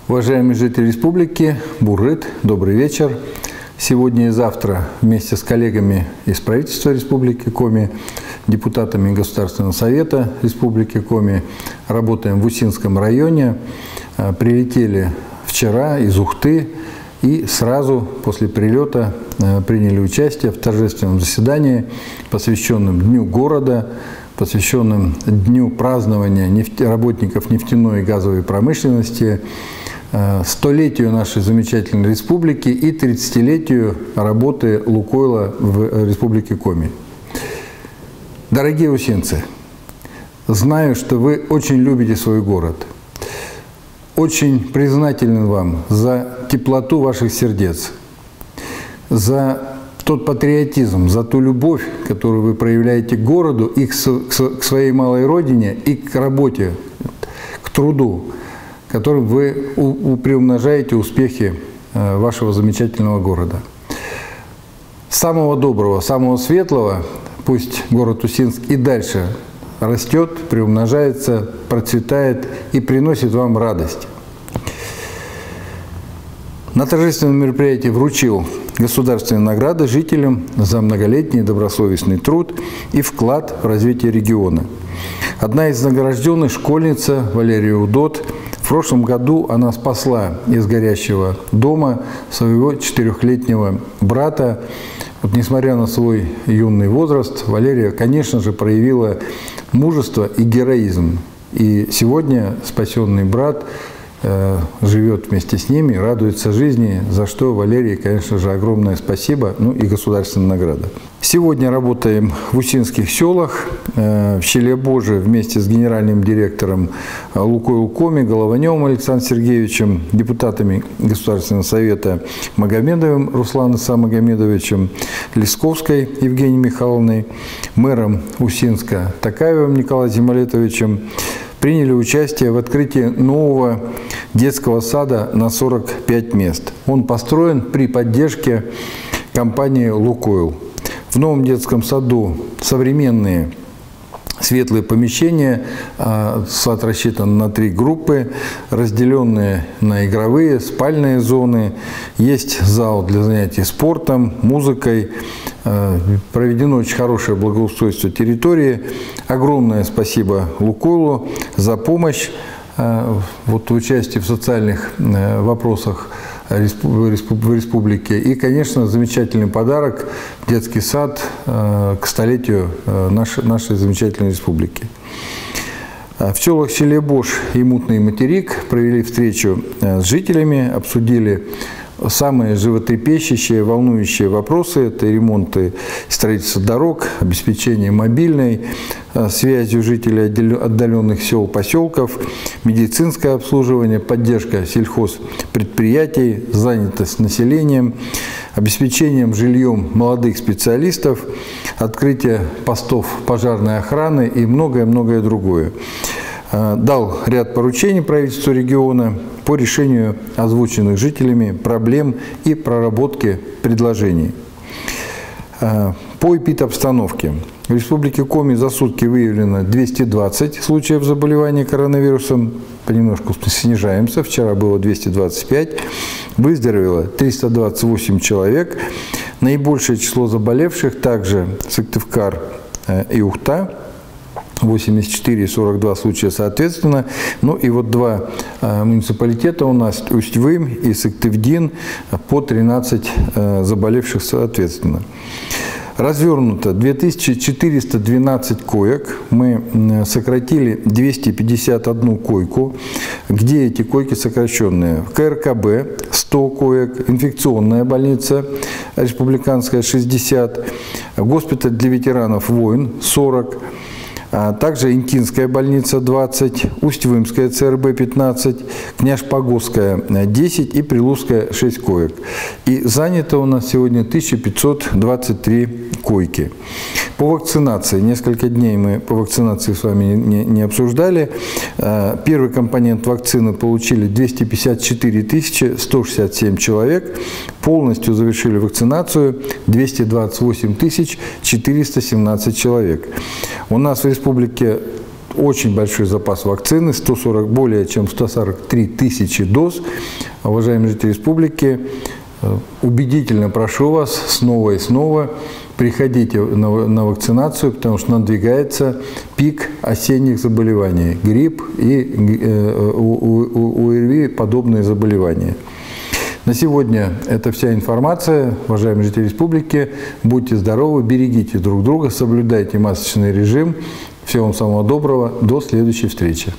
Уважаемые жители республики, Бурыт, добрый вечер. Сегодня и завтра вместе с коллегами из правительства Республики Коми, депутатами Государственного совета Республики Коми работаем в Усинском районе. Прилетели вчера из Ухты и сразу после прилета приняли участие в торжественном заседании, посвященном Дню города, посвященном Дню празднования работников нефтяной и газовой промышленности, столетию нашей замечательной республики и 30-летию работы Лукойла в Республике Коми. Дорогие усинцы, знаю, что вы очень любите свой город. Очень признателен вам за теплоту ваших сердец, за тот патриотизм, за ту любовь, которую вы проявляете к городу и к своей малой родине, и к работе, к труду, которым вы приумножаете успехи вашего замечательного города. Самого доброго, самого светлого, пусть город Усинск и дальше растет, приумножается, процветает и приносит вам радость. На торжественном мероприятии вручил государственные награды жителям за многолетний добросовестный труд и вклад в развитие региона. Одна из награжденных — школьница Валерия Удот. В прошлом году она спасла из горящего дома своего 4-летнего брата. Вот, несмотря на свой юный возраст, Валерия, конечно же, проявила мужество и героизм. И сегодня спасенный брат живет вместе с ними, радуется жизни, за что Валерии, конечно же, огромное спасибо, ну и государственная награда. Сегодня работаем в Усинских селах, в Щелебоже вместе с генеральным директором Лукойл Коми Голованевым Александром Сергеевичем, депутатами Государственного совета Магомедовым Русланом Самагомедовичем, Лесковской Евгенией Михайловной, мэром Усинска Такаевым Николаем Зималетовичем. Приняли участие в открытии нового детского сада на 45 мест. Он построен при поддержке компании «Лукойл». В новом детском саду современные светлые помещения, сад рассчитан на 3 группы, разделенные на игровые, спальные зоны. Есть зал для занятий спортом, музыкой. Проведено очень хорошее благоустройство территории. Огромное спасибо Лукойлу за помощь в участии в социальных вопросах в республике. И, конечно, замечательный подарок – детский сад к столетию нашей замечательной республики. В селах Щелебож и Мутный Материк провели встречу с жителями, обсудили самые животрепещущие, волнующие вопросы. Это ремонты, строительство дорог, обеспечение мобильной связью жителей отдаленных сел, поселков, медицинское обслуживание, поддержка сельхозпредприятий, занятость населением, обеспечением жильем молодых специалистов, открытие постов пожарной охраны и многое-многое другое. Дал ряд поручений правительству региона по решению озвученных жителями проблем и проработке предложений. По эпидобстановке. В Республике Коми за сутки выявлено 220 случаев заболевания коронавирусом. Понемножку снижаемся. Вчера было 225. Выздоровело 328 человек. Наибольшее число заболевших также Сыктывкар и Ухта. 84 и 42 случая соответственно. Ну и вот 2 муниципалитета у нас, Усть-Вым и Сыктывдин, по 13 заболевших соответственно. Развернуто 2412 коек. Мы сократили 251 койку. Где эти койки сокращенные? В КРКБ 100 коек, инфекционная больница республиканская 60, госпиталь для ветеранов войн 40, также Инкинская больница 20, Усть-Вымская ЦРБ 15, Княж-Погосская 10 и Прилузская 6 коек. И занято у нас сегодня 1523 койки. По вакцинации. Несколько дней мы по вакцинации с вами не обсуждали. Первый компонент вакцины получили 254 167 человек. Полностью завершили вакцинацию 228 417 человек. У нас в республике очень большой запас вакцины, более чем 143 тысячи доз. Уважаемые жители республики, убедительно прошу вас снова и снова, приходите на вакцинацию, потому что надвигается пик осенних заболеваний, грипп и ОРВИ подобные заболевания. На сегодня это вся информация. Уважаемые жители республики, будьте здоровы, берегите друг друга, соблюдайте масочный режим. Всего вам самого доброго. До следующей встречи.